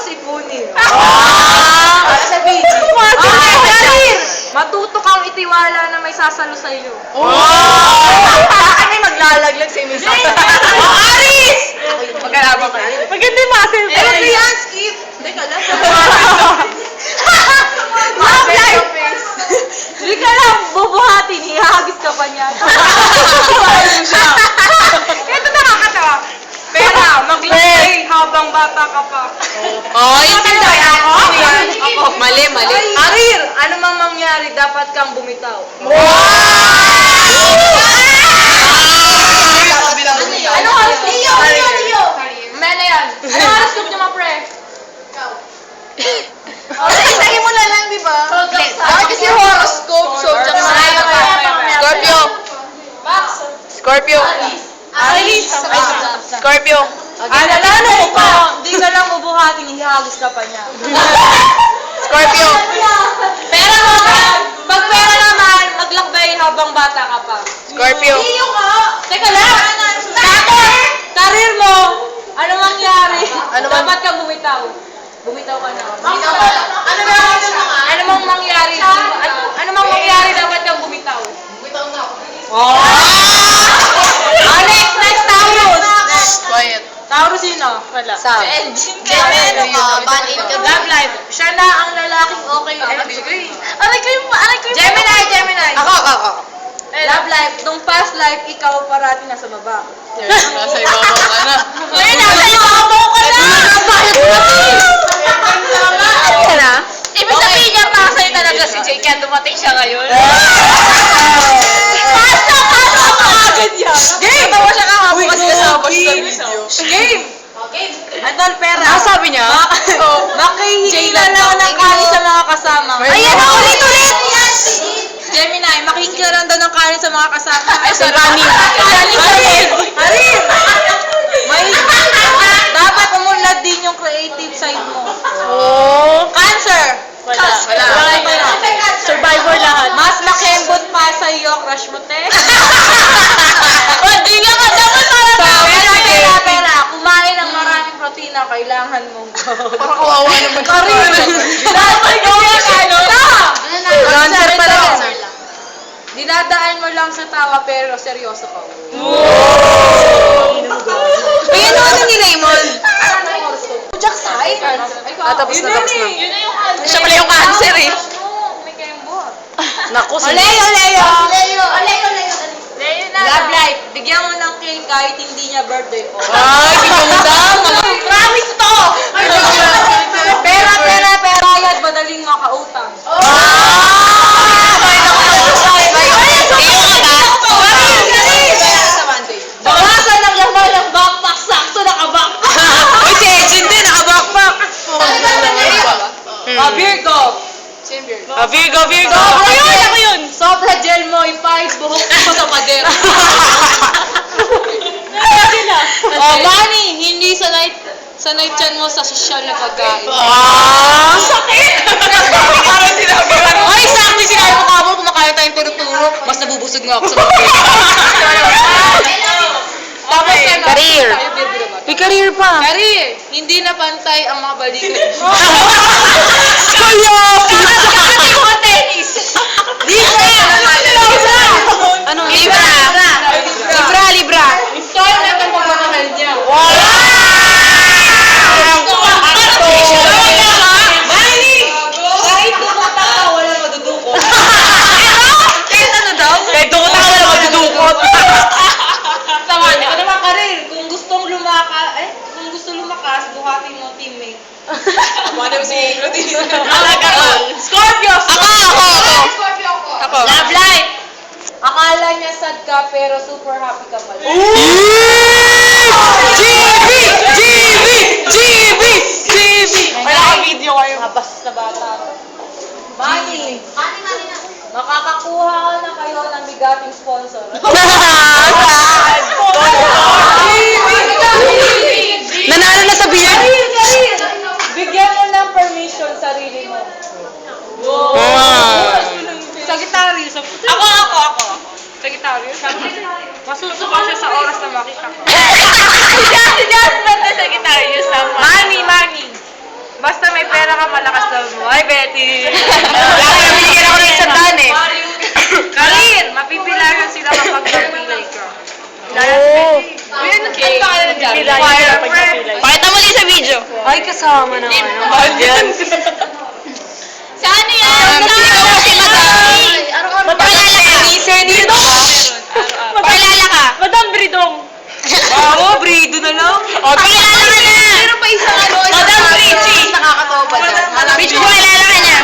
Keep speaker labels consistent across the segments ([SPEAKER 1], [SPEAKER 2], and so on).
[SPEAKER 1] Tapos ipunin.
[SPEAKER 2] Sa video.
[SPEAKER 1] Karir! Matuto kang itiwala na may sasalo sa iyo.
[SPEAKER 2] Saan may maglalaglag si Miss
[SPEAKER 1] Aris!
[SPEAKER 2] Magkalaban kayo.
[SPEAKER 1] Maganda yung muscle.
[SPEAKER 2] Ano ba yan? Skip. Teka lang.
[SPEAKER 1] Love life! Hindi ka lang bubuhatin, ihahagis ka pa niya. Ito nakakatawa. Pera, maglagay habang bata ka pa.
[SPEAKER 2] Hindi ba yan?
[SPEAKER 1] Ako.
[SPEAKER 2] Mali.
[SPEAKER 1] Karir, ano mang mangyari, dapat kang bumitaw. Ano oras? Leo! Mena yan. Ano oras group niyo, ma pre?
[SPEAKER 2] Isahin mo na lang, di ba? Kasi horoscope, so Scorpio.
[SPEAKER 1] Aris!
[SPEAKER 2] Scorpio.
[SPEAKER 1] Ano mo pa? Hindi ka lang bubuhatin, ihagis ka pa niya.
[SPEAKER 2] Scorpio.
[SPEAKER 1] Pera naman! Pag pera naman, maglakbay habang bata ka pa.
[SPEAKER 2] Scorpio.
[SPEAKER 1] Teka lang! Tapos, karir mo, ano mangyari?
[SPEAKER 2] Ano man-
[SPEAKER 1] Dapat kang bumitaw. Bumitaw ka na.
[SPEAKER 2] Ano
[SPEAKER 1] mang mangyari? Ano mang mangyari, dapat kang bumitaw. Next, Taurus!
[SPEAKER 2] Quiet.
[SPEAKER 1] Taurus sino? Wala.
[SPEAKER 2] Sam.
[SPEAKER 1] Love life. Siya na ang lalaking okay. Gemini.
[SPEAKER 2] Ako.
[SPEAKER 1] Love life. Nung past life, ikaw parati nasa baba.
[SPEAKER 2] Nasa ibabaw ka na.
[SPEAKER 1] Ngayon, nasa ibabaw ka na!
[SPEAKER 2] Ano na?
[SPEAKER 1] Ibig sabihin niya, para sa'yo talaga si Jay, kaya dumating siya ngayon. Pasok ka agad yan! Game! Natawa siya kahapon kasi kasama siya sa video. Game! Andol, pera.
[SPEAKER 2] Sabi niya?
[SPEAKER 1] Makihila lang ng kanin sa mga kasama.
[SPEAKER 2] Ayan, ulit!
[SPEAKER 1] Gemini, makihingkila lang daw ng kanin sa mga kasama. Ay,
[SPEAKER 2] Sa kanin.
[SPEAKER 1] Harin! Dapat umunlad din yung creative side mo. Cancer!
[SPEAKER 2] Wala.
[SPEAKER 1] Survivor lahat. Mas makembot pa sa iyo, crush mo, te. Hindi nga ka dapat pera. Kumain ng maraming protina, kailangan mong
[SPEAKER 2] Parang kawawa naman.
[SPEAKER 1] Dapat gawin ka, no?
[SPEAKER 2] Cancer pala.
[SPEAKER 1] Dinadaan mo lang sa tawa, pero seryoso ka.
[SPEAKER 2] Ayan ano ni Raymond?
[SPEAKER 1] Jack sign?
[SPEAKER 2] Tapos na.
[SPEAKER 1] Yun na yung cancer.
[SPEAKER 2] Siya pala yung cancer eh.
[SPEAKER 1] May kembot.
[SPEAKER 2] Naku,
[SPEAKER 1] Leo!
[SPEAKER 2] Leo na.
[SPEAKER 1] Love life. Bigyan mo ng cake kahit hindi niya birthday.
[SPEAKER 2] Ay, pinundang.
[SPEAKER 1] Promise to! Pera. Bayad, madaling makautang. Bawasan ang laman ng backpack. Sakto naka-backpack.
[SPEAKER 2] Uy, si Ejin din, naka-backpack.
[SPEAKER 1] Virgo.
[SPEAKER 2] Virgo. Ako yun.
[SPEAKER 1] Sobra gel mo, ipahid buhok mo sa pader. Manny, hindi sanay tiyan mo sa sosyal na pagkain.
[SPEAKER 2] Sakit! Parang sinabi ka. Ay, sakto sinabi ko kabol, kumakain tayong turo-turo. Mas nabubusog nga ako sa mga.
[SPEAKER 1] Tapos
[SPEAKER 2] Career. May career pa.
[SPEAKER 1] Career, hindi na pantay ang mga balikat.
[SPEAKER 2] Kaya!
[SPEAKER 1] Kasi mga tennis.
[SPEAKER 2] Ano? Libra.
[SPEAKER 1] Ikaw na itong pagmamahal niya. Kahit dumata ka, wala madudukot.
[SPEAKER 2] Kahit ano daw? Kahit doon ko wala magdudukot.
[SPEAKER 1] Tama, ikaw naman Karir, kung gusto lumakas, buhatin mo teammate.
[SPEAKER 2] Ano si Rodin?
[SPEAKER 1] Scorpio!
[SPEAKER 2] Ako.
[SPEAKER 1] Love life! Akala niya sad ka, pero super happy ka pala.
[SPEAKER 2] GB! Wala kang video kayo.
[SPEAKER 1] Habas na bata. Money! Makakakuha ka na kayo ng bigating sponsor.
[SPEAKER 2] Nanalo na sa beer?
[SPEAKER 1] Bigyan mo ng permission sarili mo. Sagittarius. Ako. Sagittarius. Masusuka siya sa oras na makita ko. Si Jasmine na Sagittarius. Money.
[SPEAKER 2] Lagi na binigyan ako ng isang daan eh.
[SPEAKER 1] Karin, mapipilayan sila kapag napilay ka.
[SPEAKER 2] Pakita mo din sa video.
[SPEAKER 3] Ay, kasama na
[SPEAKER 2] Mahal yan.
[SPEAKER 1] Saan yan?
[SPEAKER 2] Ikaw kasi madam. Pakilala ka.
[SPEAKER 3] dito.
[SPEAKER 2] Pakilala ka.
[SPEAKER 3] Madam Bridong.
[SPEAKER 2] Oo, Brido na lang. O, pakilala ka na.
[SPEAKER 1] Meron pa isang ano,
[SPEAKER 2] Madam Richie.
[SPEAKER 1] Nakakatawa pa dyan.
[SPEAKER 2] Bitch, pakilala ka niya.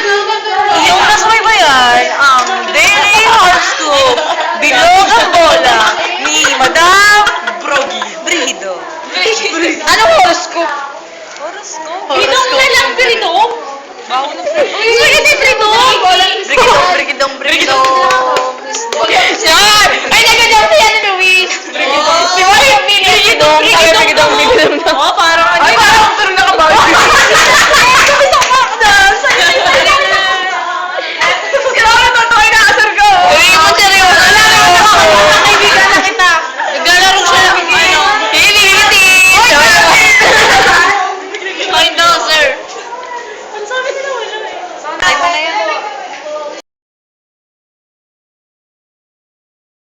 [SPEAKER 3] Yung kasabay ba yan? Ang Daily Horoscope. Bilog ang bola. Ni Madam Brido.
[SPEAKER 2] Anong horoscope?
[SPEAKER 1] Bidong na lang, Bidong. Uy, hindi Bidong.
[SPEAKER 3] Brigidong.
[SPEAKER 2] Yan! Ay, nagandang si Luis. Si Mario Pili.
[SPEAKER 3] Brigidong.
[SPEAKER 2] Brigidong.
[SPEAKER 3] Oh, parang ano.
[SPEAKER 2] Ay, parang